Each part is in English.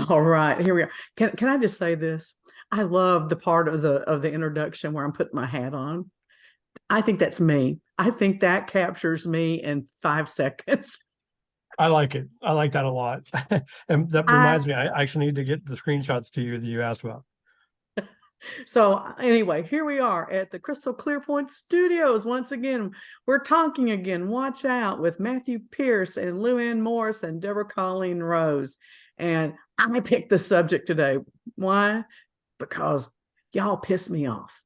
All right, here we are. Can I just say this? I love the part of the introduction where I'm putting my hat on. I think that's me. I think that captures me in 5 seconds. I like it. I like that a lot. And that I reminds me, I actually need to get the screenshots to you that you asked about. so anyway, here we are at the Crystal Clear Point Studios. Once again, we're talking again. Watch out with Matthew Pierce and Luann Morris and Deborah Colleen Rose. And I picked the subject today. Why? Because y'all piss me off.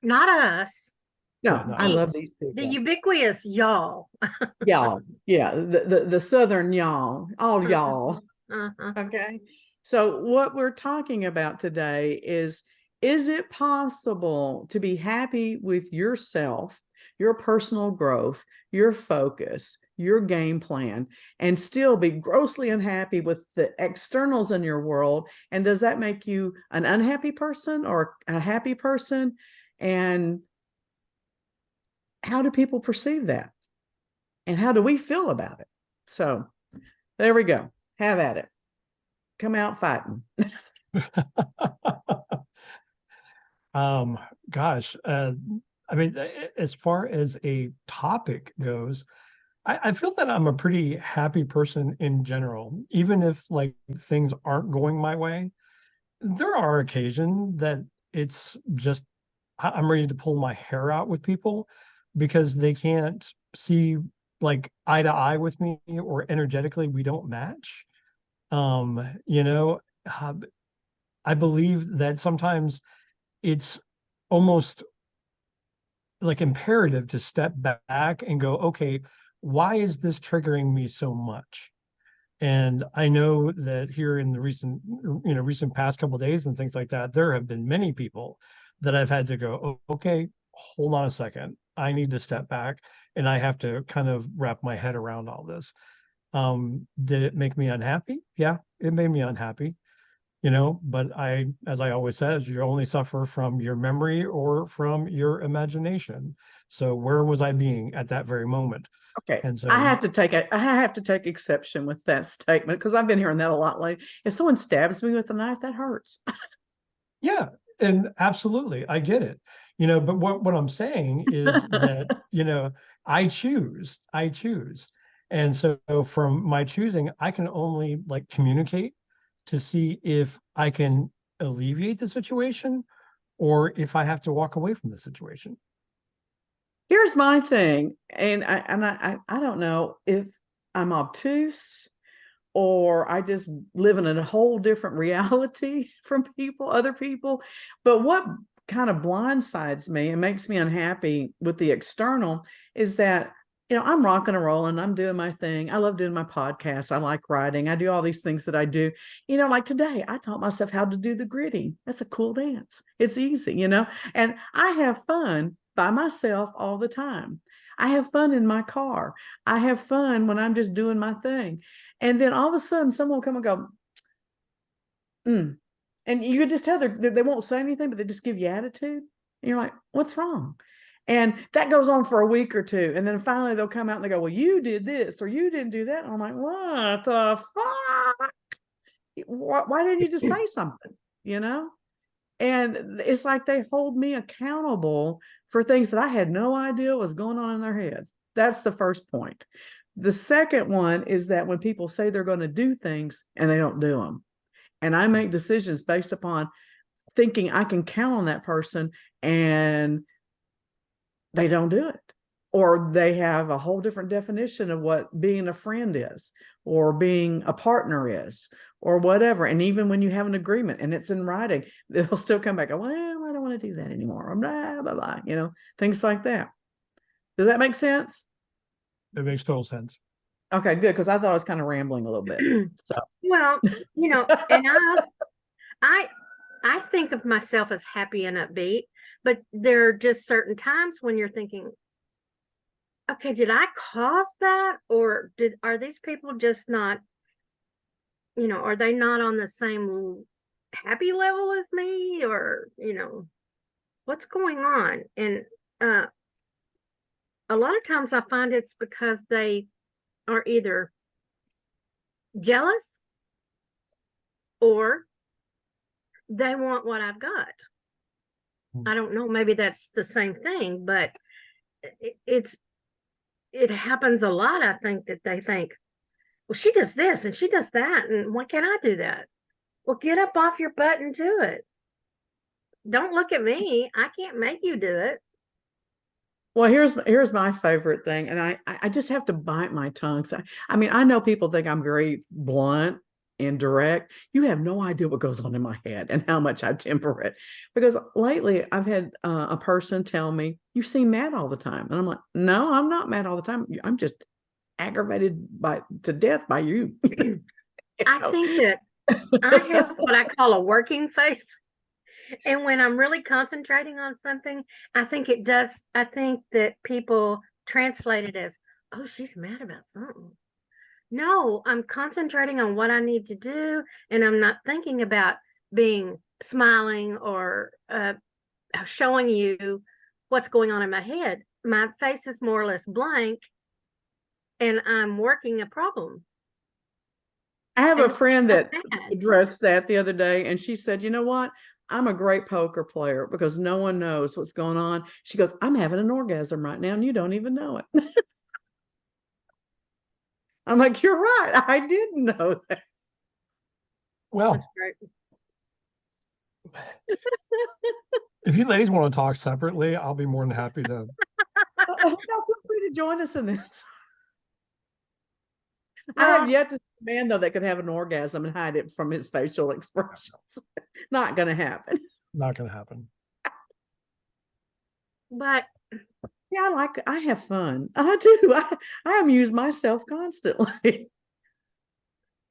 Not us. Yeah, No, not I love us. these The people. ubiquitous y'all. Y'all, yeah, the Southern y'all, all y'all. Uh-huh. Okay. So what we're talking about today is it possible to be happy with yourself, your personal growth, your focus, your game plan, and still be grossly unhappy with the externals in your world? And does that make you an unhappy person or a happy person? And how do people perceive that? And how do we feel about it? So there we go. Have at it. Come out fighting. Um, Gosh, I mean, as far as a topic goes, I feel that I'm a pretty happy person in general, even if like things aren't going my way. There are occasions that it's just I'm ready to pull my hair out with people because they can't see like eye to eye with me or energetically we don't match. You know, uh, I believe that sometimes it's almost like imperative to step back and go, okay, why is this triggering me so much? And I know that here in the recent past couple of days and things like that, there have been many people that I've had to go, oh, okay, hold on a second. I need to step back and I have to kind of wrap my head around all this. Did it make me unhappy? Yeah, it made me unhappy, but as I always said, you only suffer from your memory or from your imagination. So where was I being at that very moment? Okay. And I so, have to take exception with that statement because I've been hearing that a lot lately. If someone stabs me with a knife, that hurts. yeah, and absolutely, I get it. But what I'm saying is that, I choose. And so from my choosing, I can only like communicate to see if I can alleviate the situation or if I have to walk away from the situation. Here's my thing, and I don't know if I'm obtuse or I just live in a whole different reality from other people. But what kind of blindsides me and makes me unhappy with the external is that, I'm rocking and rolling. I'm doing my thing. I love doing my podcast. I like writing. I do all these things that I do. Like today, I taught myself how to do the gritty. That's a cool dance. It's easy, and I have fun by myself all the time. I have fun in my car. I have fun when I'm just doing my thing. And then all of a sudden, someone will come and go, mm. And you could just tell they won't say anything, but they just give you attitude. And you're like, what's wrong? And that goes on for a week or two. And then finally they'll come out and they go, well, you did this or you didn't do that. And I'm like, what the fuck? Why didn't you just say something? And it's like they hold me accountable for things that I had no idea was going on in their head. That's the first point. The second one is that when people say they're going to do things and they don't do them, and I make decisions based upon thinking I can count on that person and they don't do it. Or they have a whole different definition of what being a friend is, or being a partner is, or whatever. And even when you have an agreement and it's in writing, they'll still come back, well, I don't want to do that anymore. Blah, blah, blah, things like that. Does that make sense? It makes total sense. Okay, good. Because I thought I was kind of rambling a little bit. So, Well, and I think of myself as happy and upbeat, but there are just certain times when you're thinking, okay, did I cause that? Or are these people just not, are they not on the same happy level as me? Or, what's going on? And a lot of times I find it's because they are either jealous or they want what I've got. I don't know, maybe that's the same thing, but it happens a lot. I think that they think, well, she does this and she does that, and why can't I do that? Well, get up off your butt and do it. Don't look at me. I can't make you do it. Well, here's my favorite thing, and I just have to bite my tongue. So, I mean, I know people think I'm very blunt and direct. You have no idea what goes on in my head and how much I temper it. Because lately, I've had a person tell me, "You seem mad all the time," and I'm like, "No, I'm not mad all the time. I'm just aggravated to death by you." I think that I have what I call a working face. And when I'm really concentrating on something, I think that people translate it as, oh, she's mad about something. No, I'm concentrating on what I need to do, and I'm not thinking about being smiling or showing you what's going on in my head. My face is more or less blank, and I'm working a problem. I have And a friend that bad. addressed that the other day, and she said, "You know what? I'm a great poker player because no one knows what's going on." She goes, "I'm having an orgasm right now, and you don't even know it." I'm like, "You're right. I didn't know that." Well, That's great. if you ladies want to talk separately, I'll be more than happy to. Now, feel free to join us in this. I Well, have yet to see a man though that could have an orgasm and hide it from his facial expressions. Not going to happen. Not going to happen. but Yeah, I have fun. I do. I amuse myself constantly.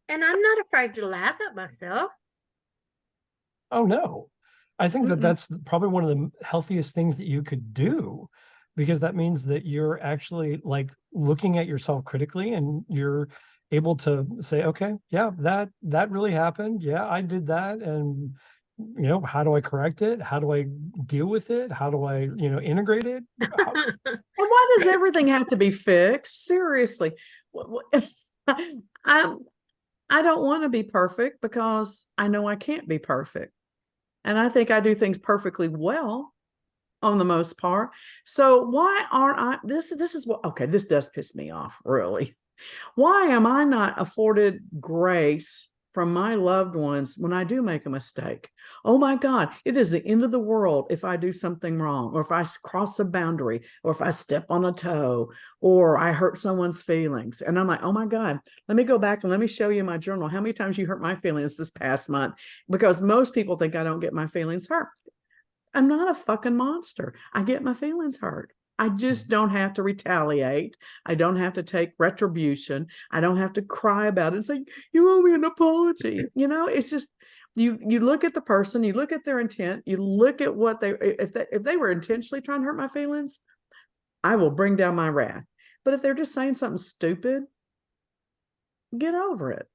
and I'm not afraid to laugh at myself. Oh no. I think that Mm-mm. that's probably one of the healthiest things that you could do, because that means that you're actually like looking at yourself critically, and you're able to say, okay, yeah, that really happened. Yeah, I did that. And how do I correct it? How do I deal with it? How do I, integrate it? And why does everything have to be fixed? Seriously. I I don't want to be perfect because I know I can't be perfect. And I think I do things perfectly well on the most part. So why aren't I this is what okay, this does piss me off, really. Why am I not afforded grace from my loved ones when I do make a mistake? Oh my God, it is the end of the world if I do something wrong, or if I cross a boundary, or if I step on a toe, or I hurt someone's feelings. And I'm like, oh my God, let me go back and let me show you my journal. How many times you hurt my feelings this past month? Because most people think I don't get my feelings hurt. I'm not a fucking monster. I get my feelings hurt. I just don't have to retaliate. I don't have to take retribution. I don't have to cry about it and say, you owe me an apology. It's just you look at the person, you look at their intent, you look at what if they were intentionally trying to hurt my feelings, I will bring down my wrath. But if they're just saying something stupid, get over it,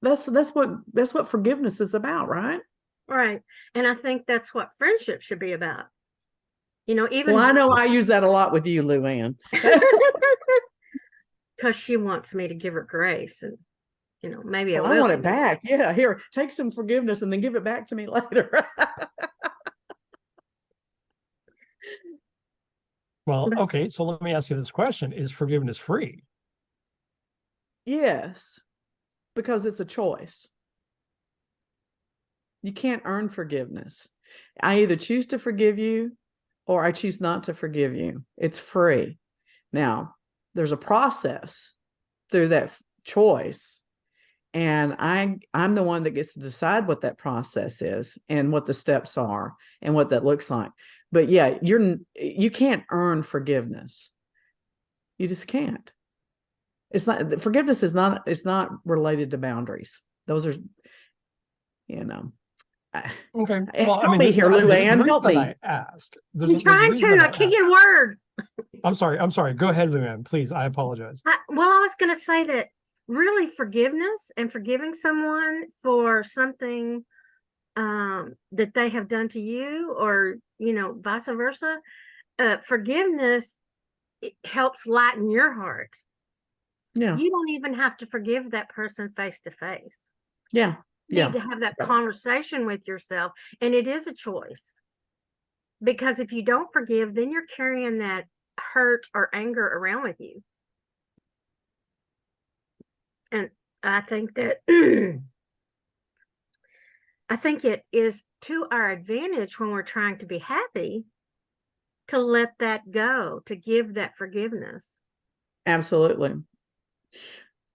That's what forgiveness is about, right? Right. And I think that's what friendship should be about. Even Well, I know I use that a lot with you, Luann. because she wants me to give her grace, and maybe Well, I want it back. Yeah, here, take some forgiveness and then give it back to me later. Well, okay, so let me ask you this question. Is forgiveness free? Yes, because it's a choice. You can't earn forgiveness. I either choose to forgive you or I choose not to forgive you. It's free. Now, there's a process through that choice. And I'm the one that gets to decide what that process is and what the steps are and what that looks like. But yeah, you can't earn forgiveness. You just can't. It's not forgiveness is not it's not related to boundaries. Those are, you know. Okay. Well, help me here, Luann. Help me. I asked. I'm trying to. I can't get a word. I'm sorry. Go ahead, Luann. Please. I apologize. I was going to say that really forgiveness and forgiving someone for something that they have done to you, or vice versa, forgiveness, it helps lighten your heart. Yeah. You don't even have to forgive that person face to face. Yeah. You Yeah. need to have that Right. conversation with yourself. And it is a choice. Because if you don't forgive, then you're carrying that hurt or anger around with you. And I think that I think it is to our advantage when we're trying to be happy to let that go, to give that forgiveness. Absolutely.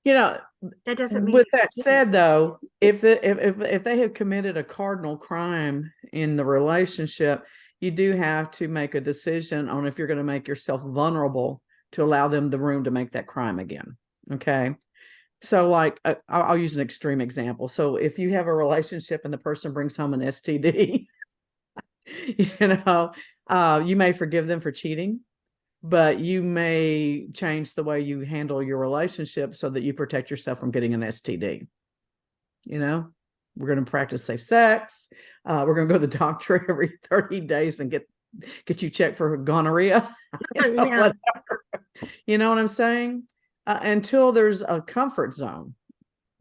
You know, That doesn't mean with you that forgive said, it. though, if they have committed a cardinal crime in the relationship, you do have to make a decision on if you're going to make yourself vulnerable to allow them the room to make that crime again. Okay. So, like, I'll use an extreme example. So, if you have a relationship and the person brings home an STD, you may forgive them for cheating, but you may change the way you handle your relationship so that you protect yourself from getting an STD. We're going to practice safe sex. We're going to go to the doctor every 30 days and get you checked for gonorrhea. Yeah. You know what I'm saying? Until there's a comfort zone,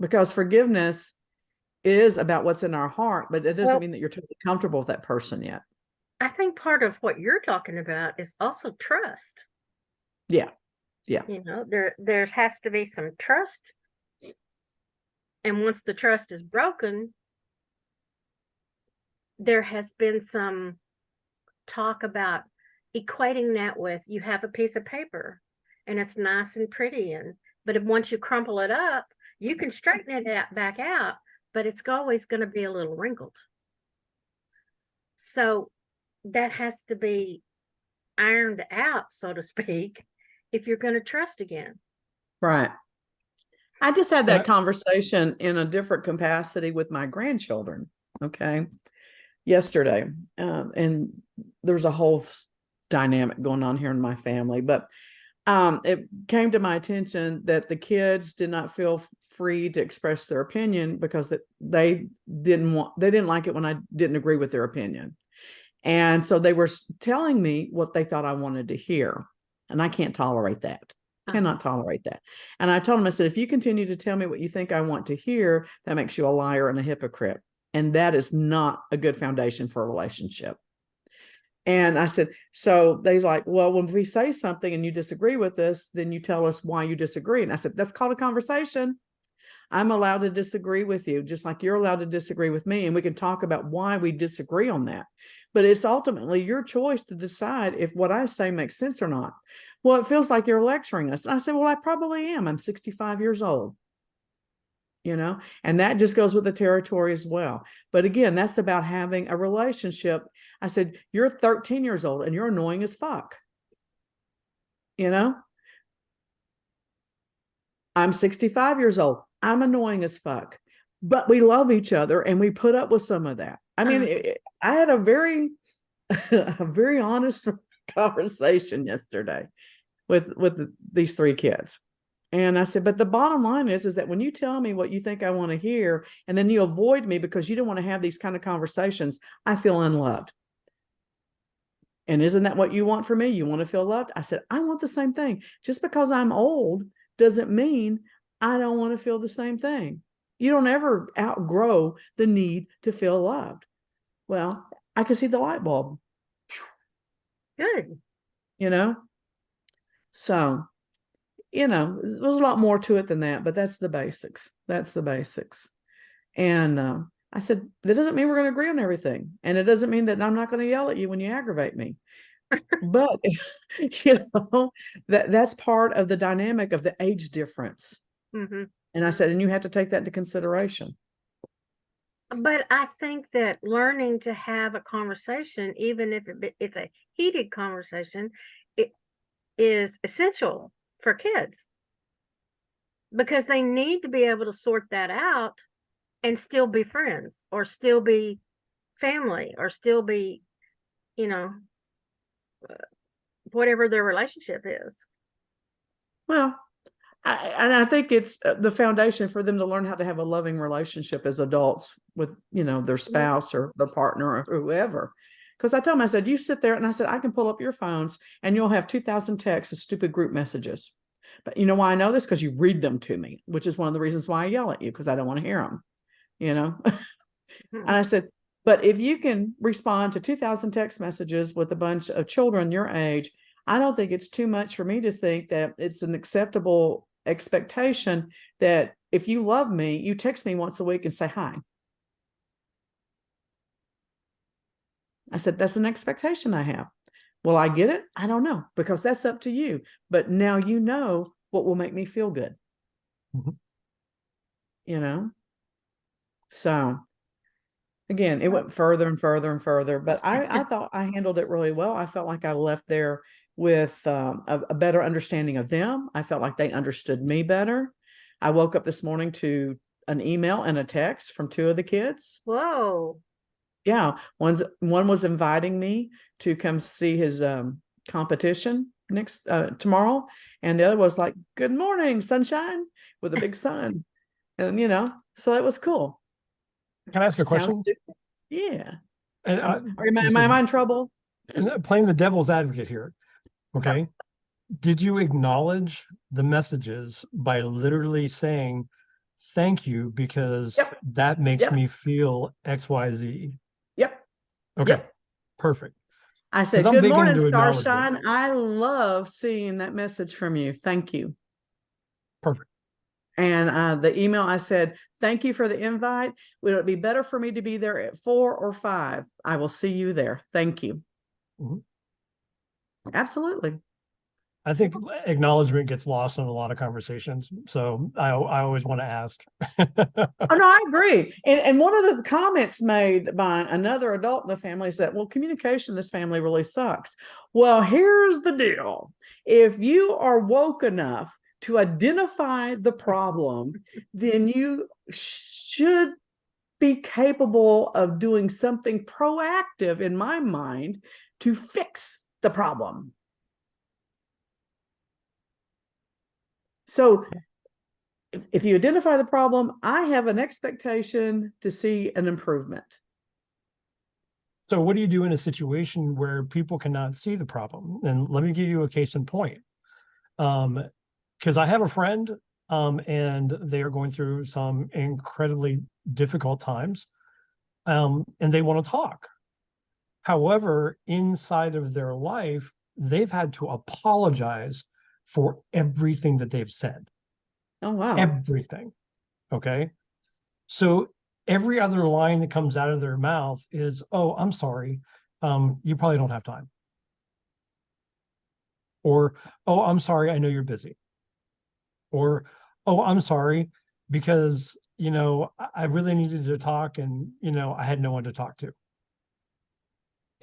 because forgiveness is about what's in our heart, but it doesn't Well, mean that you're totally comfortable with that person yet. I think part of what you're talking about is also trust. Yeah. Yeah. There has to be some trust. And once the trust is broken, there has been some talk about equating that with you have a piece of paper and it's nice and pretty, but if once you crumple it up, you can straighten it back out, but it's always going to be a little wrinkled. So that has to be ironed out, so to speak, if you're going to trust again. Right. I just had that Yeah. conversation in a different capacity with my grandchildren, okay, yesterday. And there's a whole dynamic going on here in my family, but it came to my attention that the kids did not feel free to express their opinion because they didn't like it when I didn't agree with their opinion. And so they were telling me what they thought I wanted to hear. And I can't tolerate that. Cannot tolerate that. And I told them, I said, if you continue to tell me what you think I want to hear, that makes you a liar and a hypocrite. And that is not a good foundation for a relationship. And I said, so they're like, well, when we say something and you disagree with us, then you tell us why you disagree. And I said, that's called a conversation. I'm allowed to disagree with you, just like you're allowed to disagree with me. And we can talk about why we disagree on that. But it's ultimately your choice to decide if what I say makes sense or not. Well, it feels like you're lecturing us. And I said, well, I probably am. I'm 65 years old. And that just goes with the territory as well. But again, that's about having a relationship. I said, you're 13 years old and you're annoying as fuck. I'm 65 years old. I'm annoying as fuck, but we love each other and we put up with some of that. I mean, I had a very, a very honest conversation yesterday with these three kids. And I said, but the bottom line is that when you tell me what you think I want to hear, and then you avoid me because you don't want to have these kind of conversations, I feel unloved. And isn't that what you want from me? You want to feel loved? I said, I want the same thing. Just because I'm old doesn't mean I don't want to feel the same thing. You don't ever outgrow the need to feel loved. Well, I can see the light bulb. Good. So, there's a lot more to it than that, but that's the basics. That's the basics. And I said, that doesn't mean we're going to agree on everything. And it doesn't mean that I'm not going to yell at you when you aggravate me. But, that's part of the dynamic of the age difference. Mm-hmm. And I said, and you have to take that into consideration. But I think that learning to have a conversation, even if it's a heated conversation, it is essential for kids because they need to be able to sort that out and still be friends or still be family or still be, whatever their relationship is. Well, I think it's the foundation for them to learn how to have a loving relationship as adults with, their spouse or their partner or whoever. Because I told them, I said, you sit there and I said, I can pull up your phones and you'll have 2,000 texts of stupid group messages. But you know why I know this? Because you read them to me, which is one of the reasons why I yell at you, because I don't want to hear them. you know? And I said, but if you can respond to 2,000 text messages with a bunch of children your age, I don't think it's too much for me to think that it's an acceptable expectation that if you love me, you text me once a week and say hi. I said, that's an expectation I have. Will I get it? I don't know, because that's up to you. But now you know what will make me feel good. You know? So again, it went further and further and further, but I thought I handled it really well. I felt like I left there with a better understanding of them. I felt like they understood me better. I woke up this morning to an email and a text from two of the kids. Whoa. Yeah, one was inviting me to come see his competition next tomorrow, and the other was like, "Good morning, sunshine," with a big sun, and so that was cool. Can I ask a Sounds question? stupid. Yeah. And Am I in trouble? playing the devil's advocate here. Okay. Did you acknowledge the messages by literally saying, thank you, because Yep. that makes Yep. me feel XYZ? Yep. Okay. Yep. Perfect. I 'Cause said, I'm "Good big morning, into acknowledgement. Starshine. I love seeing that message from you. Thank you." Perfect. And the email, I said, "Thank you for the invite. Would it be better for me to be there at 4 or 5? I will see you there. Thank you." Absolutely. I think acknowledgement gets lost in a lot of conversations. So I always want to ask. Oh, no, I agree. And one of the comments made by another adult in the family is that, well, communication in this family really sucks. Well, here's the deal. If you are woke enough to identify the problem, then you should be capable of doing something proactive, in my mind, to fix the problem. So if you identify the problem, I have an expectation to see an improvement. So what do you do in a situation where people cannot see the problem? And let me give you a case in point. Because I have a friend, and they are going through some incredibly difficult times, and they want to talk. However, inside of their life, they've had to apologize for everything that they've said. Oh, wow. Everything. Okay. So every other line that comes out of their mouth is, "Oh, I'm sorry. You probably don't have time." Or, "Oh, I'm sorry. I know you're busy." Or, "Oh, I'm sorry because, I really needed to talk and, I had no one to talk to."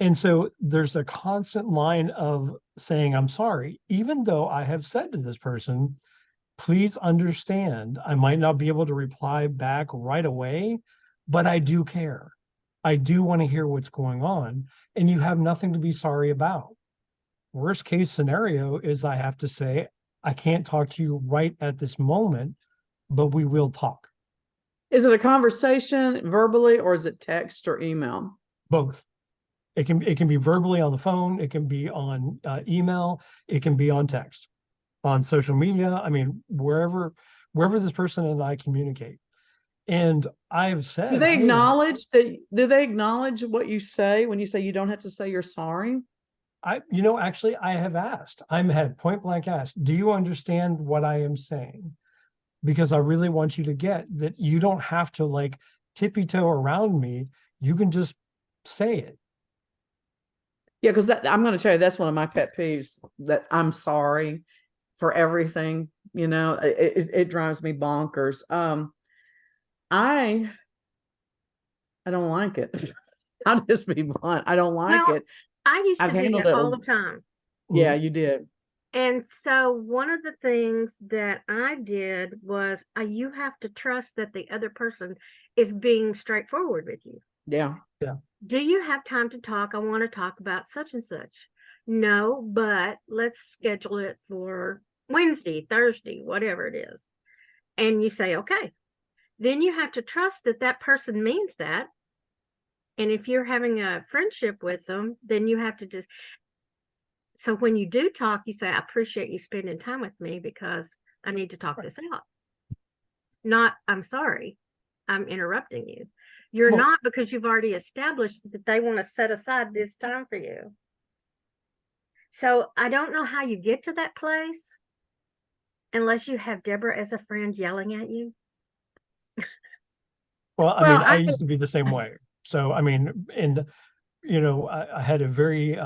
And so there's a constant line of saying, "I'm sorry," even though I have said to this person, "Please understand, I might not be able to reply back right away, but I do care. I do want to hear what's going on, and you have nothing to be sorry about." Worst case scenario is I have to say, "I can't talk to you right at this moment, but we will talk." Is it a conversation verbally, or is it text or email? Both. It can be verbally on the phone. It can be on email. It can be on text, on social media. I mean, wherever this person and I communicate. And I've said, Do they "Hey, acknowledge that? Do they acknowledge what you say when you say you don't have to say you're sorry? actually, I have asked. I'm had point blank asked, do you understand what I am saying? Because I really want you to get that you don't have to like tippy toe around me. You can just say it." Yeah, because I'm going to tell you, that's one of my pet peeves, that I'm sorry for everything. It drives me bonkers. I don't like it. I'll just be blunt. I don't like Well, it. I used I've to do handled that it. all the time. Yeah, you did. And so one of the things that I did was you have to trust that the other person is being straightforward with you. Yeah. Yeah. Do you have time to talk? I want to talk about such and such. No, but let's schedule it for Wednesday, Thursday, whatever it is. And you say, okay. Then you have to trust that that person means that. And if you're having a friendship with them, then you have to just, so when you do talk, you say, "I appreciate you spending time with me because I need to talk this out." Not, "I'm sorry. I'm interrupting you. You're Well- not, because you've already established that they want to set aside this time for you. So I don't know how you get to that place unless you have Deborah as a friend yelling at you. Well, I Well, mean, I used to be the same way. So, I mean, and I had a very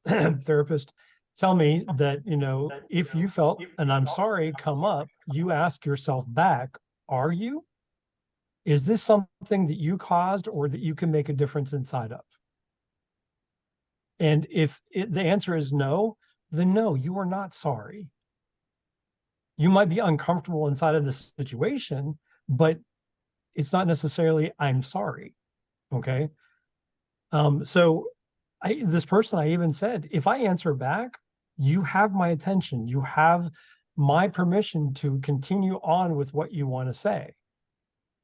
therapist tell me that, if you felt an I'm sorry come up, you ask yourself back, are you? Is this something that you caused or that you can make a difference inside of? And if the answer is no, then no, you are not sorry. You might be uncomfortable inside of the situation, but it's not necessarily I'm sorry. Okay. So this person, I even said, if I answer back, you have my attention. You have my permission to continue on with what you want to say.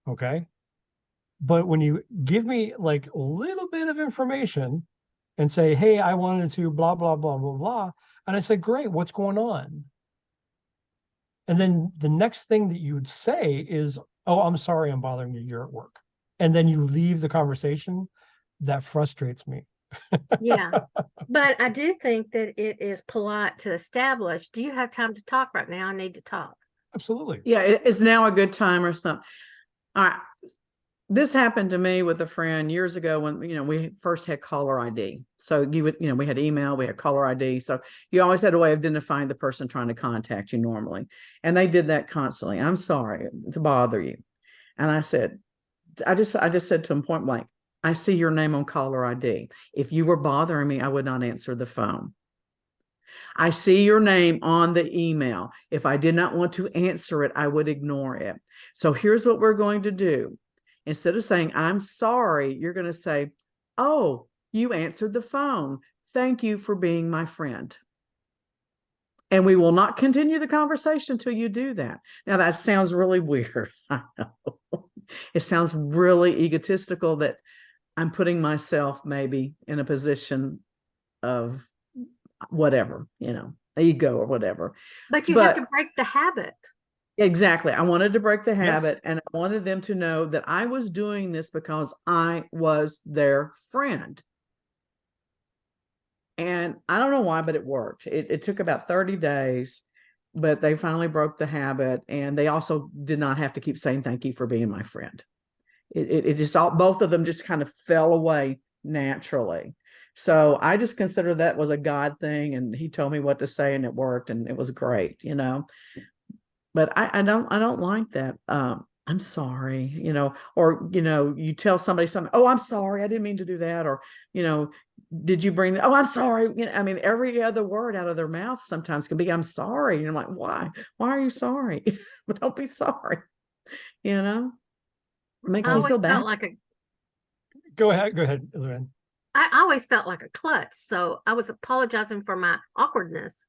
Okay. But when you give me like a little bit of information and say, hey, I wanted to blah, blah, blah, blah, blah. And I said, great, what's going on? And then the next thing that you would say is, oh, I'm sorry, I'm bothering you. You're at work. And then you leave the conversation. That frustrates me. Yeah. But I do think that it is polite to establish, do you have time to talk right now? I need to talk. Absolutely. yeah, it's now a good time or something. All right. This happened to me with a friend years ago when, we first had caller ID. So you would, we had email, we had caller ID. So you always had a way of identifying the person trying to contact you normally. And they did that constantly. I'm sorry to bother you. And I just said to him point blank, I see your name on caller ID. If you were bothering me, I would not answer the phone. I see your name on the email. If I did not want to answer it, I would ignore it. So here's what we're going to do. Instead of saying, I'm sorry, you're going to say, oh, you answered the phone. Thank you for being my friend. And we will not continue the conversation until you do that. Now, that sounds really weird. I know. It sounds really egotistical that I'm putting myself maybe in a position of whatever, ego or whatever. But you have to break the habit. Exactly. I wanted to break the Yes. habit, and I wanted them to know that I was doing this because I was their friend. And I don't know why, but it worked. It took about 30 days, but they finally broke the habit. And they also did not have to keep saying thank you for being my friend. It just all, both of them just kind of fell away naturally. So I just consider that was a God thing. And he told me what to say and it worked and it was great, but I don't like that. I'm sorry, or, you tell somebody something, oh, I'm sorry, I didn't mean to do that. Or, did you bring, oh, I'm sorry. I mean, every other word out of their mouth sometimes can be, I'm sorry. And I'm like, why are you sorry? But don't be sorry. It makes I me always feel bad. felt like Go ahead, Luann. I always felt like a klutz. So I was apologizing for my awkwardness.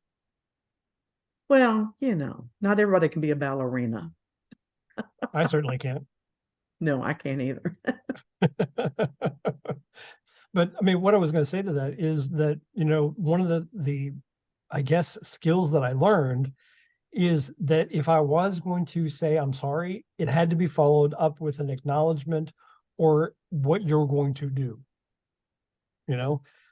Well, not everybody can be a ballerina. I certainly can't. No, I can't either. But I mean, what I was going to say to that is that, one of the I guess skills that I learned is that if I was going to say I'm sorry, it had to be followed up with an acknowledgement or what you're going to do.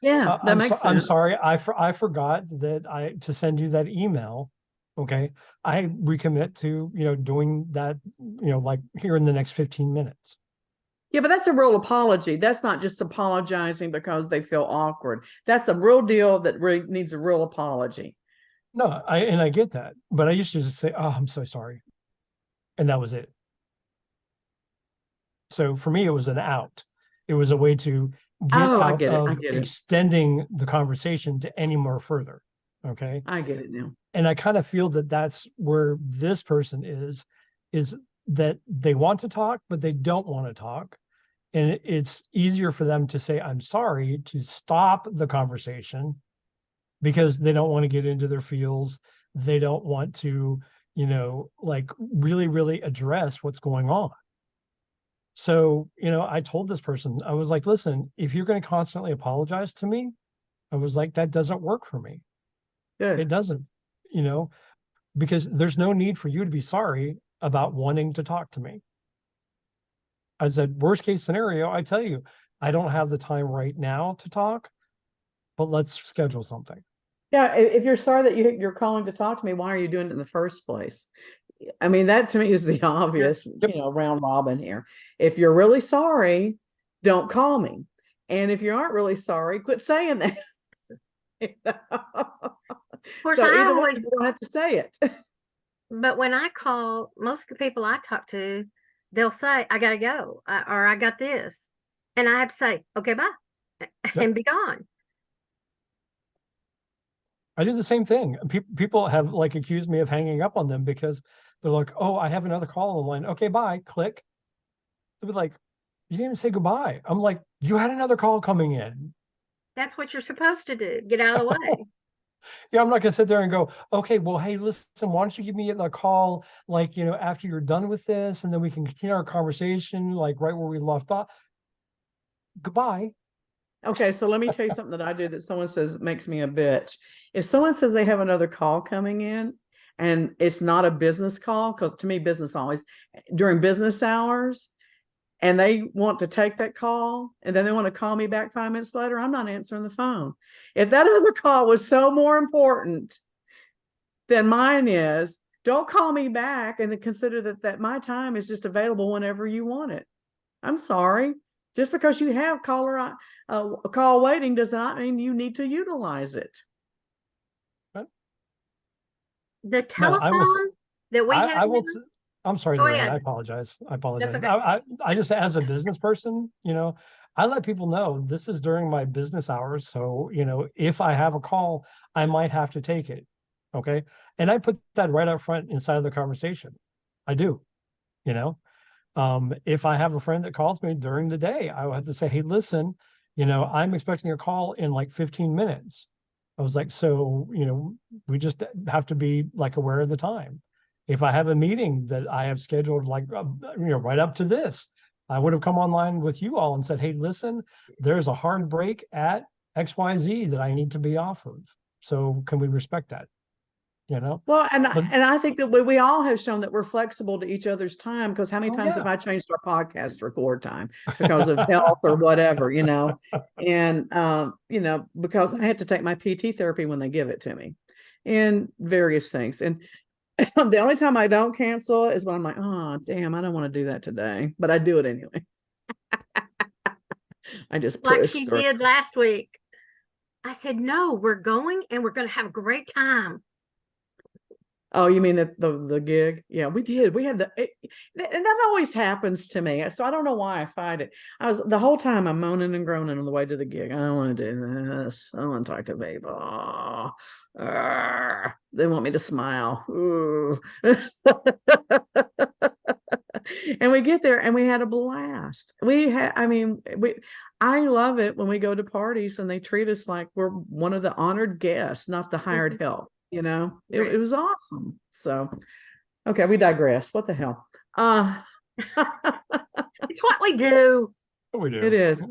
Yeah, that makes sense. I'm sorry, I forgot that to send you that email. Okay, I recommit to doing that like here in the next 15 minutes. Yeah, but that's a real apology. That's not just apologizing because they feel awkward. That's a real deal that really needs a real apology. No, I get that, but I used to just say, "Oh, I'm so sorry," and that was it. So for me, it was an out. It was a way to get Oh, I out get it. I of get it. extending the conversation to any more further. Okay. I get it now. And I kind of feel that that's where this person is that they want to talk, but they don't want to talk. And it's easier for them to say, I'm sorry, to stop the conversation because they don't want to get into their feels. They don't want to, like really, really address what's going on. So, I told this person, I was like, listen, if you're going to constantly apologize to me, I was like, that doesn't work for me. Good. It doesn't, because there's no need for you to be sorry about wanting to talk to me. I said, worst case scenario, I tell you, I don't have the time right now to talk, but let's schedule something. Yeah, if you're sorry that you're calling to talk to me, why are you doing it in the first place? I mean, that to me is the obvious, Yep. round robin here. If you're really sorry, don't call me. And if you aren't really sorry, quit saying that. Of course, So I either way, always, you don't have to say it. but when I call, most of the people I talk to, they'll say, I gotta go, or I got this. And I have to say, okay, bye, Yep. and be gone. I do the same thing. People have like accused me of hanging up on them because they're like, oh, I have another call on the line. Okay, bye. Click. They'll be like, you didn't even say goodbye. I'm like, you had another call coming in. That's what you're supposed to do. Get out of the way. Yeah, I'm not gonna sit there and go, okay, well, hey, listen, why don't you give me a call, like, after you're done with this, and then we can continue our conversation, like right where we left off. Goodbye. Okay, so let me tell you something that I do that someone says makes me a bitch. If someone says they have another call coming in and it's not a business call, because to me, business always during business hours, and they want to take that call and then they want to call me back 5 minutes later, I'm not answering the phone. If that other call was so more important than mine is, don't call me back and then consider that my time is just available whenever you want it. I'm sorry. Just because you have a call waiting does not mean you need to utilize it. The No, telephone that we have I will. now, I'm sorry, go Luann. I ahead. apologize. I That's apologize. okay. I just, as a business person, I let people know this is during my business hours. So, if I have a call, I might have to take it. Okay. And I put that right up front inside of the conversation. I do, you know. If I have a friend that calls me during the day, I will have to say, hey, listen, I'm expecting a call in like 15 minutes. I was like, so, we just have to be like aware of the time. If I have a meeting that I have scheduled, like, right up to this, I would have come online with you all and said, hey, listen, there's a hard break at XYZ that I need to be off of. So can we respect that? Well, and But I think that we all have shown that we're flexible to each other's time, because how many oh times have yeah. I changed our podcast record time because of health or whatever, and because I had to take my PT therapy when they give it to me and various things. And the only time I don't cancel is when I'm like, oh damn, I don't want to do that today, but I do it anyway. I just Like push she through. did last week. I said, no, we're going and we're going to have a great time. Oh, you mean at the gig? Yeah, we did. We had and that always happens to me. So I don't know why I fight it. I was the whole time I'm moaning and groaning on the way to the gig. I don't want to do this. I don't want to talk to people. They want me to smile. Ooh. And we get there and we had a blast. I love it when we go to parties and they treat us like we're one of the honored guests, not the hired help. It was awesome. So, okay, we digress. What the hell? It's what we do. We do. It is.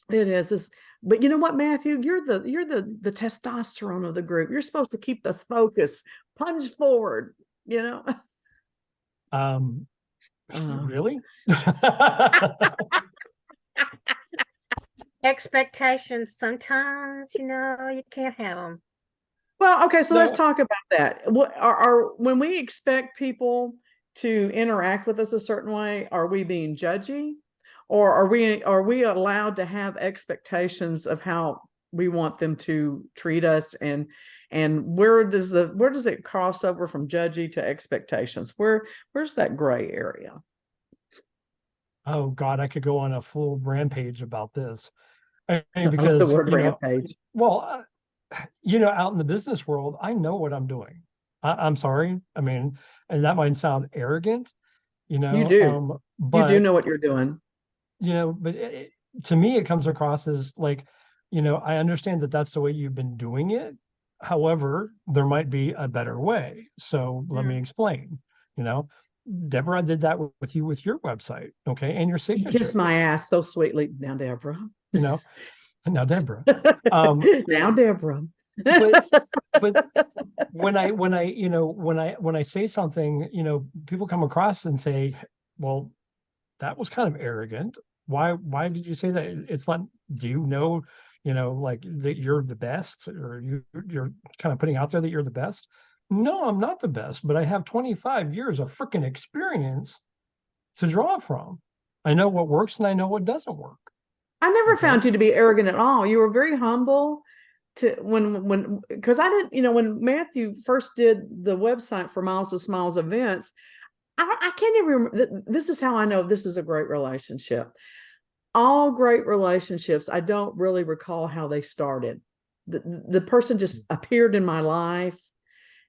It is. But you know what, Matthew? You're the testosterone of the group. You're supposed to keep us focused, punch forward. You know. Really? Expectations, sometimes, you can't have them. Well, okay, so let's No. talk about that. What are when we expect people to interact with us a certain way, are we being judgy? Or are we allowed to have expectations of how we want them to treat us, and where does it cross over from judgy to expectations? Where's that gray area? Oh God, I could go on a full rampage about this. I mean, I love the because, word rampage. well, out in the business world, I know what I'm doing. I'm sorry. I mean, and that might sound arrogant, You do. You do but know what you're doing. but to me, it comes across as like, I understand that that's the way you've been doing it. However, there might be a better way. So let me explain. You know, Deborah did that with you with your website, okay, and your You kiss signature. my ass so sweetly. Now, Deborah. Now Deborah. Um, Now, Deborah. but but when I say something, people come across and say, well, that was kind of arrogant. Why did you say that? It's like, do you know, like that you're the best, or you're kind of putting out there that you're the best? No, I'm not the best, but I have 25 years of freaking experience to draw from. I know what works and I know what doesn't work. I never Okay. found you to be arrogant at all. You were very humble to when because I didn't, when Matthew first did the website for Miles to Smiles events, I can't even remember. This is how I know this is a great relationship. All great relationships, I don't really recall how they started. The person just appeared in my life,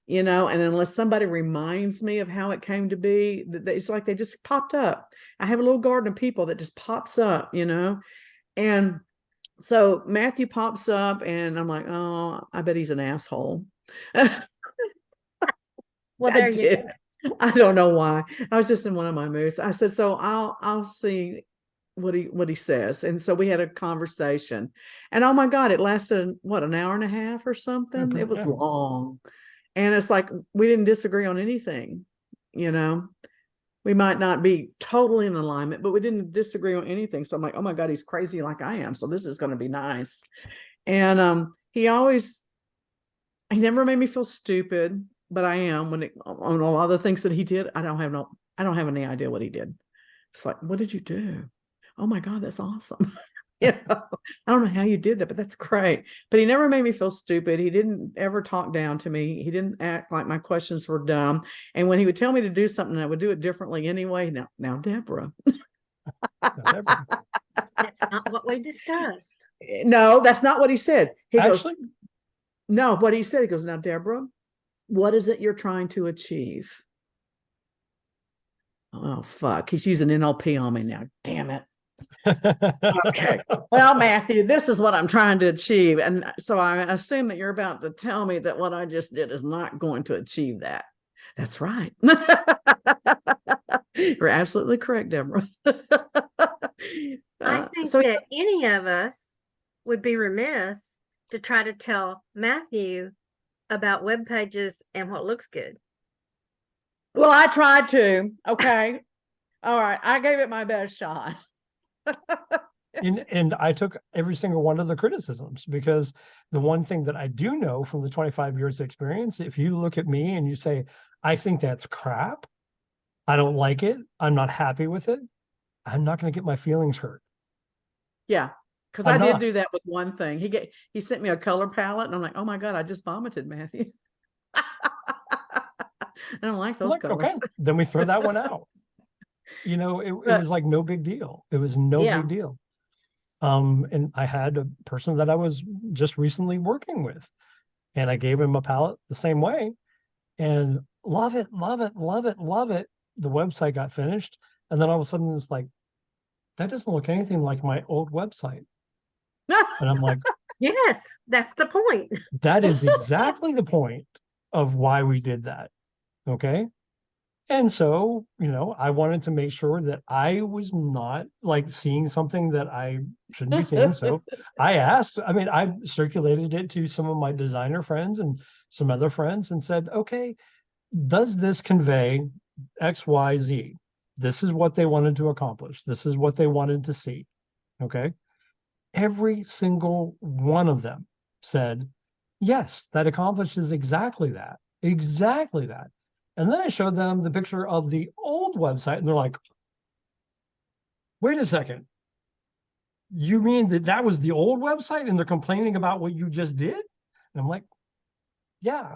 and unless somebody reminds me of how it came to be, it's like they just popped up. I have a little garden of people that just pops up, and so Matthew pops up and I'm like, oh, I bet he's an asshole. Well, I there you did. go. I don't know why. I was just in one of my moods. I said, so I'll see what he says. And so we had a conversation. And oh my God, it lasted what, an hour and a half or something? Okay, It was yeah. long. And it's like we didn't disagree on anything, you know. We might not be totally in alignment, but we didn't disagree on anything. So I'm like, oh my God, he's crazy like I am. So this is going to be nice. And he never made me feel stupid, but I am on a lot of the things that he did. I don't have any idea what he did. It's like, what did you do? Oh my God, that's awesome. I don't know how you did that, but that's great. But he never made me feel stupid. He didn't ever talk down to me. He didn't act like my questions were dumb. And when he would tell me to do something, I would do it differently anyway. Now, Deborah. That's not what we discussed. No, that's not what he said. He Actually, goes, no, what he said, he goes, now, Deborah, what is it you're trying to achieve? Oh, fuck. He's using NLP on me now. Damn it. Okay. Well, Matthew, this is what I'm trying to achieve. And so I assume that you're about to tell me that what I just did is not going to achieve that. That's right. You're absolutely correct, Deborah. I think so that any of us would be remiss to try to tell Matthew about web pages and what looks good. well, I tried to. Okay. All right. I gave it my best shot. and I took every single one of the criticisms, because the one thing that I do know from the 25 years of experience, if you look at me and you say, I think that's crap, I don't like it, I'm not happy with it, I'm not going to get my feelings hurt. Yeah. Because I did do that with one thing. He sent me a color palette and I'm like, oh my God, I just vomited, Matthew. I don't like those colors. Okay, then we throw that one out. It was like no big deal. It was no big deal. And I had a person that I was just recently working with, and I gave him a palette the same way, and love it, love it, love it, love it. The website got finished, and then all of a sudden it's like, that doesn't look anything like my old website. And I'm like, yes, that's the point. that is exactly the point of why we did that. Okay. And so, I wanted to make sure that I was not like seeing something that I shouldn't be seeing. So I circulated it to some of my designer friends and some other friends and said, okay, does this convey X, Y, Z? This is what they wanted to accomplish. This is what they wanted to see. Okay. Every single one of them said, yes, that accomplishes exactly that. Exactly that. And then I showed them the picture of the old website, and they're like, wait a second. You mean that was the old website and they're complaining about what you just did? And I'm like, yeah,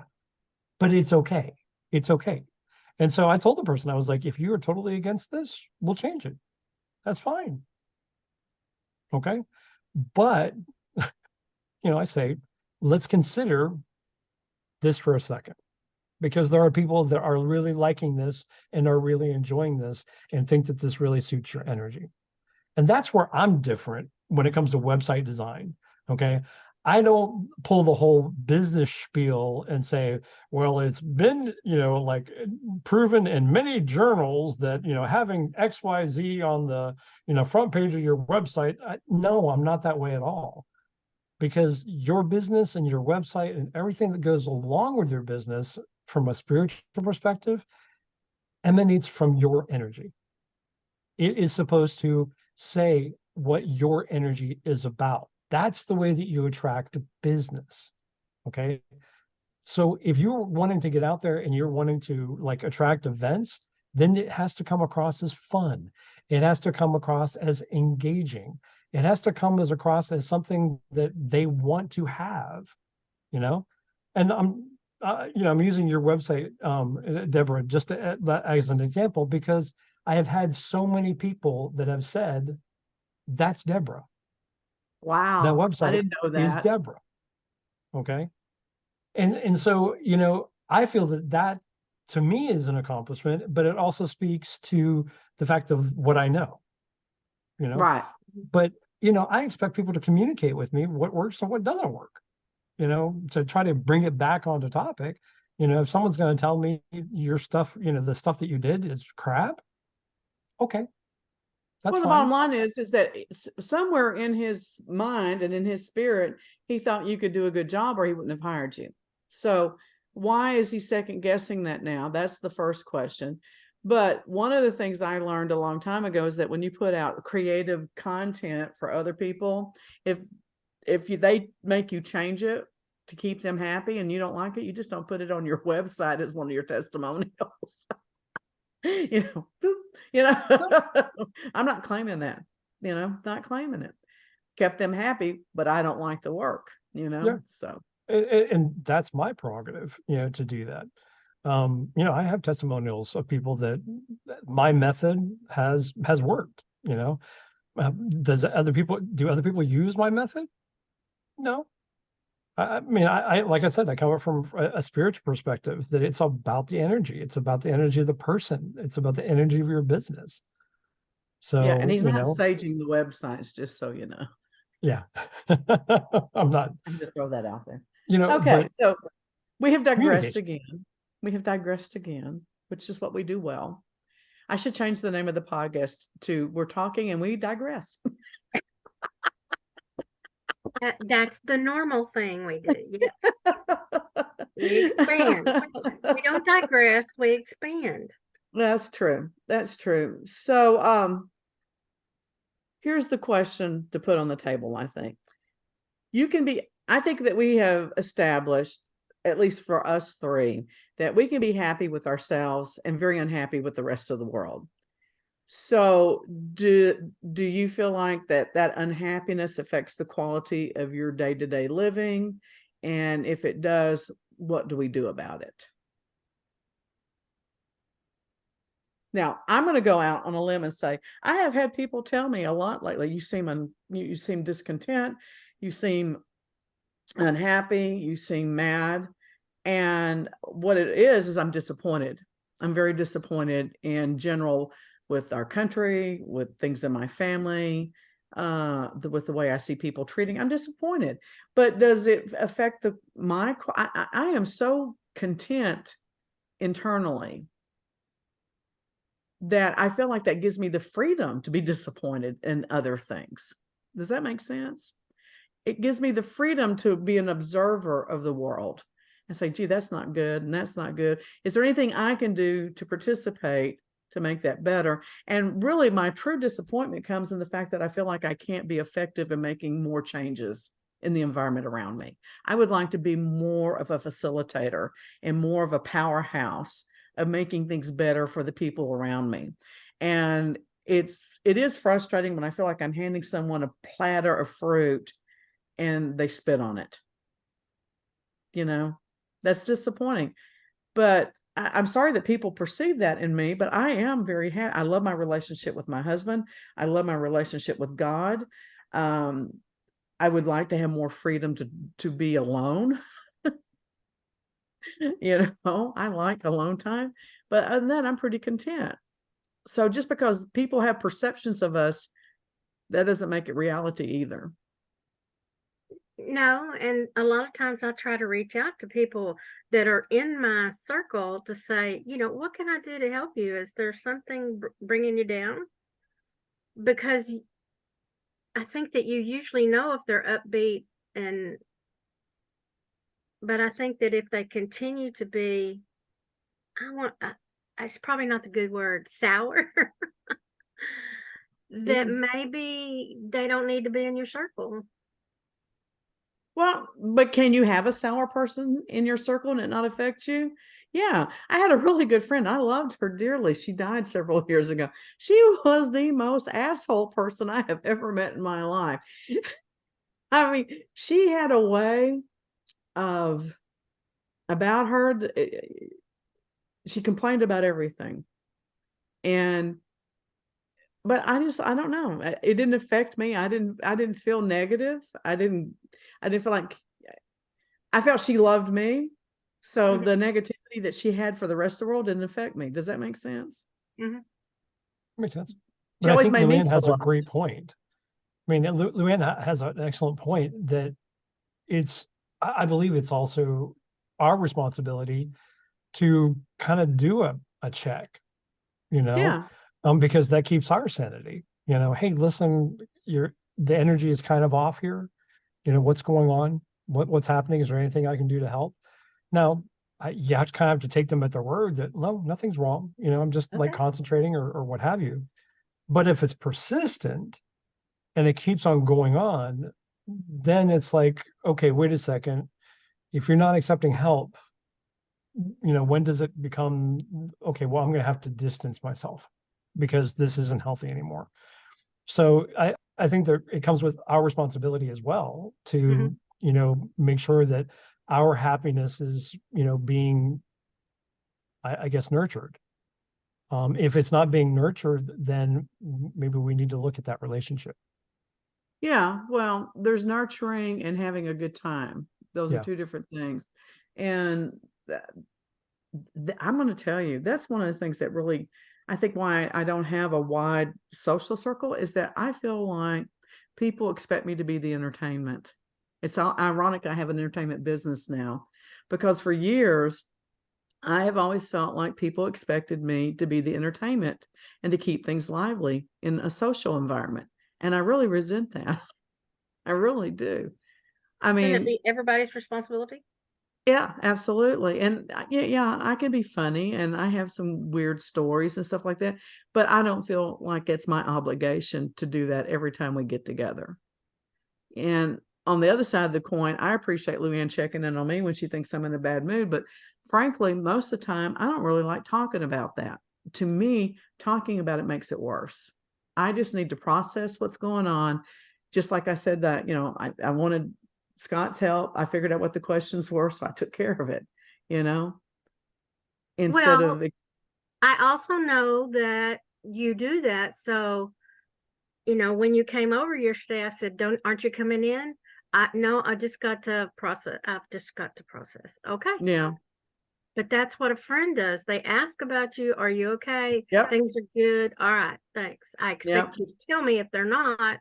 but it's okay. It's okay. And so I told the person, I was like, if you are totally against this, we'll change it. That's fine. Okay. But, I say, let's consider this for a second, because there are people that are really liking this and are really enjoying this and think that this really suits your energy. And that's where I'm different when it comes to website design. Okay. I don't pull the whole business spiel and say, well, it's been, like proven in many journals that, having XYZ on the, front page of your website. No, I'm not that way at all. Because your business and your website and everything that goes along with your business from a spiritual perspective emanates from your energy. It is supposed to say what your energy is about. That's the way that you attract business. Okay. So if you're wanting to get out there and you're wanting to like attract events, then it has to come across as fun. It has to come across as engaging. It has to come as across as something that they want to have, you know? And I'm using your website, Deborah, just as an example, because I have had so many people that have said, that's Deborah. That Wow. I website didn't know is that. Deborah. Okay. And so, I feel that to me is an accomplishment, but it also speaks to the fact of what I know, you know. Right. But, I expect people to communicate with me what works and what doesn't work, to try to bring it back onto topic. If someone's going to tell me your stuff, the stuff that you did is crap, okay, that's Well, the fine. bottom line is that somewhere in his mind and in his spirit, he thought you could do a good job or he wouldn't have hired you. So why is he second guessing that now? That's the first question. But one of the things I learned a long time ago is that when you put out creative content for other people, they make you change it to keep them happy and you don't like it, you just don't put it on your website as one of your testimonials. Boop, I'm not claiming that, not claiming it. Kept them happy, but I don't like the work, Yeah. so. And that's my prerogative, to do that. I have testimonials of people that my method has worked, do other people use my method? No. I mean, I like I said, I come from a spiritual perspective that it's about the energy. It's about the energy of the person. It's about the energy of your business. Yeah, and So, he's not saging the websites, just so you know. yeah, I'm not, I'm gonna throw that out there. but Okay, so we have digressed communication. again. We have digressed again, which is what we do well. I should change the name of the podcast to "We're Talking and We Digress." That's the normal thing we do. Yes. We expand. We don't digress, we expand. That's true. That's true. So, here's the question to put on the table, I think. I think that we have established, at least for us three, that we can be happy with ourselves and very unhappy with the rest of the world. So do you feel like that unhappiness affects the quality of your day-to-day living? And if it does, what do we do about it? Now, I'm going to go out on a limb and say, I have had people tell me a lot lately, you seem discontent, you seem unhappy, you seem mad. And what it is I'm disappointed. I'm very disappointed in general with our country, with things in my family, with the way I see people treating. I'm disappointed. But does it affect I am so content internally that I feel like that gives me the freedom to be disappointed in other things. Does that make sense? It gives me the freedom to be an observer of the world and say, gee, that's not good. And that's not good. Is there anything I can do to participate to make that better? And really my true disappointment comes in the fact that I feel like I can't be effective in making more changes in the environment around me. I would like to be more of a facilitator and more of a powerhouse of making things better for the people around me. And it is frustrating when I feel like I'm handing someone a platter of fruit and they spit on it. That's disappointing. But I'm sorry that people perceive that in me, but I am very happy. I love my relationship with my husband. I love my relationship with God. I would like to have more freedom to be alone. I like alone time, but other than that, I'm pretty content. So just because people have perceptions of us, that doesn't make it reality either. No, and a lot of times I try to reach out to people that are in my circle to say, what can I do to help you? Is there something bringing you down? Because I think that you usually know if they're upbeat, but I think that if they continue to be, it's probably not the good word, sour. that maybe they don't need to be in your circle. Well, but can you have a sour person in your circle and it not affect you? Yeah, I had a really good friend. I loved her dearly. She died several years ago. She was the most asshole person I have ever met in my life. I mean, she had a way of about her. She complained about everything. And but I don't know. It didn't affect me. I didn't feel negative. I didn't feel like I felt she loved me. So Mhm. the negativity that she had for the rest of the world didn't affect me. Does that make sense? Mhm. Makes sense. She But I always think made me Luann has feel a great loved. point. I mean, Luann has an excellent point that it's, I believe it's also our responsibility to kind of do a check, you know, Yeah. because that keeps our sanity. You know, hey, listen, the energy is kind of off here. You know, what's going on? What's happening? Is there anything I can do to help? Now, you have to kind of have to take them at their word that no, nothing's wrong. You know, I'm just like Okay. concentrating or what have you. But if it's persistent and it keeps on going on, then it's like, okay, wait a second. If you're not accepting help, you know, when does it become, okay, well, I'm going to have to distance myself because this isn't healthy anymore. So I think that it comes with our responsibility as well Mhm. to, you know, make sure that our happiness is, you know, being, I guess, nurtured. If it's not being nurtured, then maybe we need to look at that relationship. Yeah. Well, there's nurturing and having a good time. Those are Yeah. two different things. And I'm going to tell you, that's one of the things that really, I think why I don't have a wide social circle is that I feel like people expect me to be the entertainment. It's ironic I have an entertainment business now because for years, I have always felt like people expected me to be the entertainment and to keep things lively in a social environment. And I really resent that. I really do. I Shouldn't it mean, be everybody's responsibility? yeah, absolutely. And yeah, I can be funny and I have some weird stories and stuff like that, but I don't feel like it's my obligation to do that every time we get together. And on the other side of the coin, I appreciate Luann checking in on me when she thinks I'm in a bad mood, but frankly, most of the time, I don't really like talking about that. To me, talking about it makes it worse. I just need to process what's going on. Just like I said that, I wanted Scott's help. I figured out what the questions were, so I took care of it, you know, instead Well, of, I also know that you do that. So, when you came over yesterday, I said, "Don't, aren't you coming in?" No, I just got to process. I've just got to process. Okay. yeah, But that's what a friend does. They ask about you. Are you okay? yep, Things are good. All right. Thanks. I yep. expect you to tell me if they're not.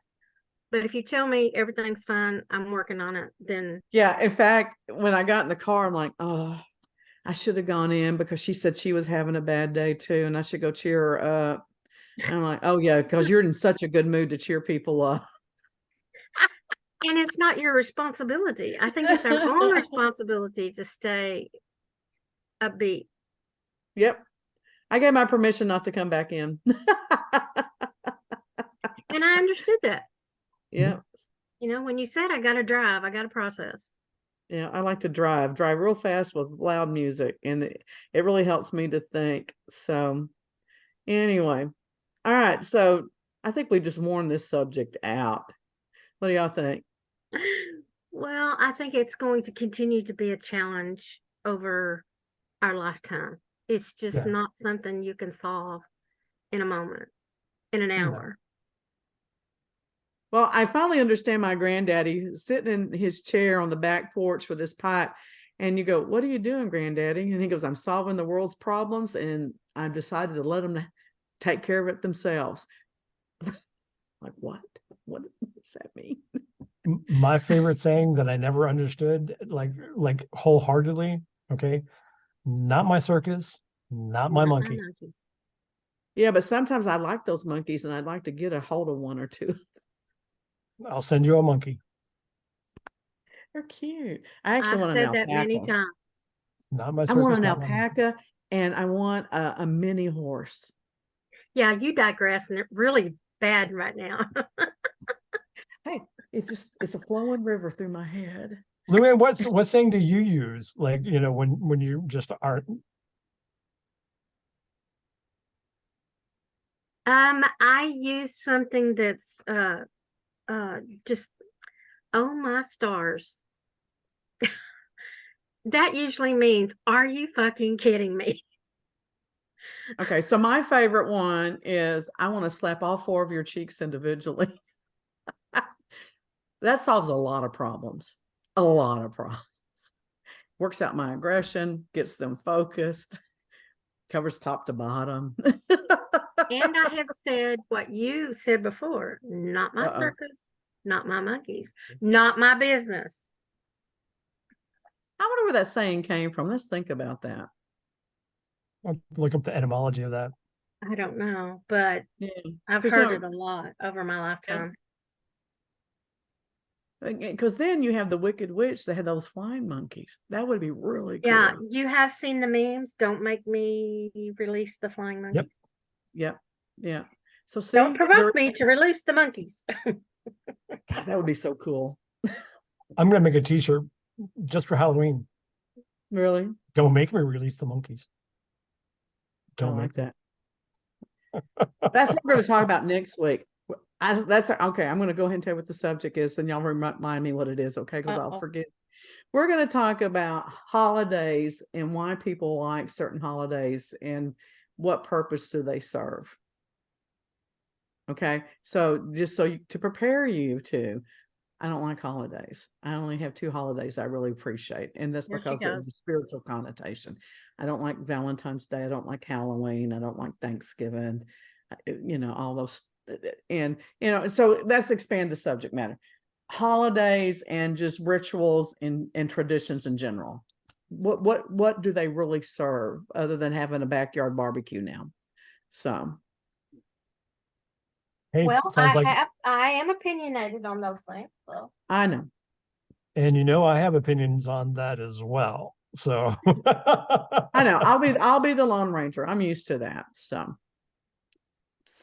But if you tell me everything's fine, I'm working on it, then Yeah. In fact, when I got in the car, I'm like, oh, I should have gone in because she said she was having a bad day too, and I should go cheer her up. And I'm like, oh yeah, because you're in such a good mood to cheer people up. and it's not your responsibility. I think it's our own responsibility to stay upbeat. Yep. I gave my permission not to come back in. And I understood that. Yeah. When you said I gotta drive, I gotta process. Yeah. I like to drive real fast with loud music, and it really helps me to think. So, anyway, all right. So, I think we just worn this subject out. What do y'all think? Well, I think it's going to continue to be a challenge over our lifetime. It's just Yeah. not something you can solve in a moment, in an No. hour. Well, I finally understand my granddaddy sitting in his chair on the back porch with his pipe. And you go, what are you doing, granddaddy? And he goes, I'm solving the world's problems. And I've decided to let them take care of it themselves. Like, what? What does that mean? My favorite saying that I never understood, like wholeheartedly, okay, not my circus, not my Not my monkey. monkey. Yeah, but sometimes I like those monkeys and I'd like to get a hold of one or two. I'll send you a monkey, They're cute. I actually I've want an said that many alpaca. times. not my I want circus, an not my monkey. alpaca and I want a mini horse. Yeah, you digress, and it really bad right now. Hey, it's a flowing river through my head. Luann, what saying do you use? Like, when you just aren't. I use something that's just, oh my stars. That usually means, are you fucking kidding me? Okay, so my favorite one is I want to slap all 4 of your cheeks individually. That solves a lot of problems. A lot of problems. Works out my aggression, gets them focused, covers top to bottom. And I have said what you said before, not my circus, not my monkeys, not my business. I wonder where that saying came from. Let's think about that. I'll look up the etymology of that. I don't know, but Yeah, I've heard it a lot over my lifetime. because then you have the Wicked Witch that had those flying monkeys. That would be really cool. Yeah, you have seen the memes. Don't make me release the flying monkeys. Yep. Yeah. So see, Don't provoke me to release the monkeys. God, that would be so cool. I'm gonna make a t-shirt just for Halloween. Really? Don't make me release the monkeys. Don't I make like that. That's what we're going to talk about next week. That's okay. I'm going to go ahead and tell you what the subject is, and y'all remind me what it is, okay? Because I'll forget. We're going to talk about holidays and why people like certain holidays and what purpose do they serve. Okay, so just to prepare you to, I don't like holidays. I only have 2 holidays I really appreciate, and that's because of the spiritual connotation. I don't like Valentine's Day. I don't like Halloween. I don't like Thanksgiving. All those, and so let's expand the subject matter. Holidays and just rituals and traditions in general. What do they really serve other than having a backyard barbecue now? So. Hey, Well, sounds like I am opinionated on those things. So. I know. And I have opinions on that as well. So I know. I'll be the Lone Ranger. I'm used to that. So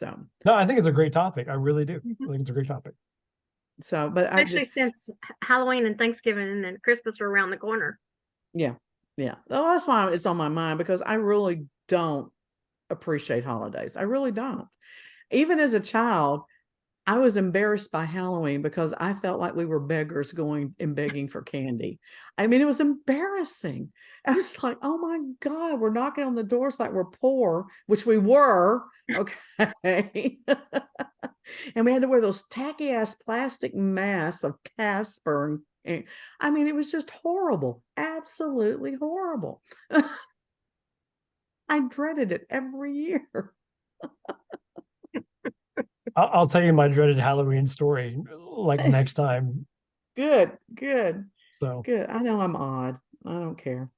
no, I think it's a great topic. I really do. I think it's a great topic. So, but especially since Halloween and Thanksgiving and Christmas are around the corner. Yeah. Well, that's why it's on my mind, because I really don't appreciate holidays. I really don't. Even as a child, I was embarrassed by Halloween because I felt like we were beggars going and begging for candy. I mean, it was embarrassing. I was like, oh my God, we're knocking on the doors like we're poor, which we were. Okay. And we had to wear those tacky ass plastic masks of Casper. And I mean, it was just horrible. Absolutely horrible. I dreaded it every year. I'll tell you my dreaded Halloween story like next time. Good. So Good. I know I'm odd. I don't care.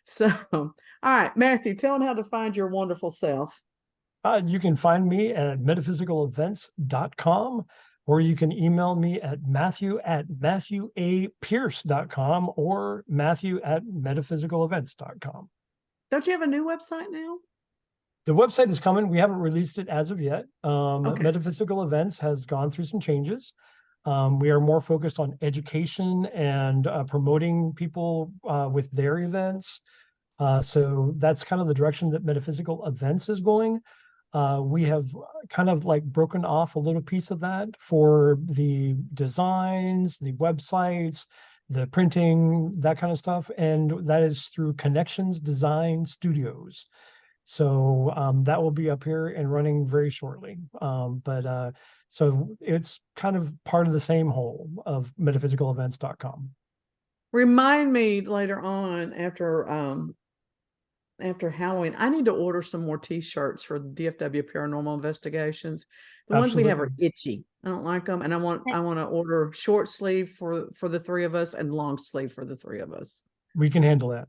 So, all right, Matthew, tell them how to find your wonderful self. you can find me at metaphysicalevents.com, or you can email me at matthew@matthewapierce.com or matthew@metaphysicalevents.com. Don't you have a new website now? The website is coming. We haven't released it as of yet. Okay. Metaphysical Events has gone through some changes. We are more focused on education and promoting people with their events. So that's kind of the direction that Metaphysical Events is going. We have kind of like broken off a little piece of that for the designs, the websites, the printing, that kind of stuff. And that is through Connections Design Studios. So that will be up here and running very shortly. So it's kind of part of the same whole of metaphysicalevents.com. Remind me later on after Halloween. I need to order some more t-shirts for the DFW Paranormal Investigations. The ones we have are itchy. I don't like them, and I want to order short sleeve for the 3 of us and long sleeve for the 3 of us. We can handle that.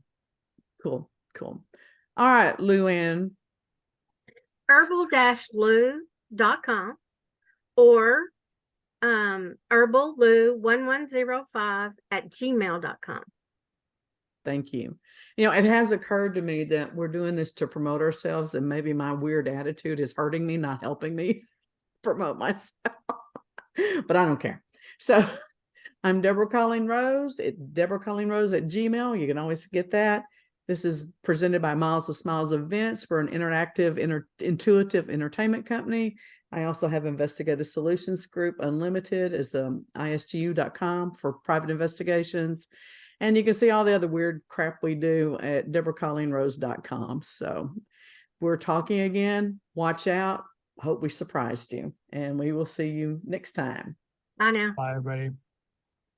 Cool. All right, Luann. herbal-lou.com or herballu1105 @gmail.com. Thank you. You know, it has occurred to me that we're doing this to promote ourselves, and maybe my weird attitude is hurting me, not helping me promote myself. But I don't care. So I'm Deborah Colleen Rose at Deborah Colleen Rose at Gmail. You can always get that. This is presented by Miles of Smiles Events. For an interactive, intuitive entertainment company. I also have Investigative Solutions Group Unlimited. It's isgu.com for private investigations. And you can see all the other weird crap we do at deborahcolleenrose.com. So we're talking again. Watch out. Hope we surprised you. And we will see you next time. I know. Bye, everybody.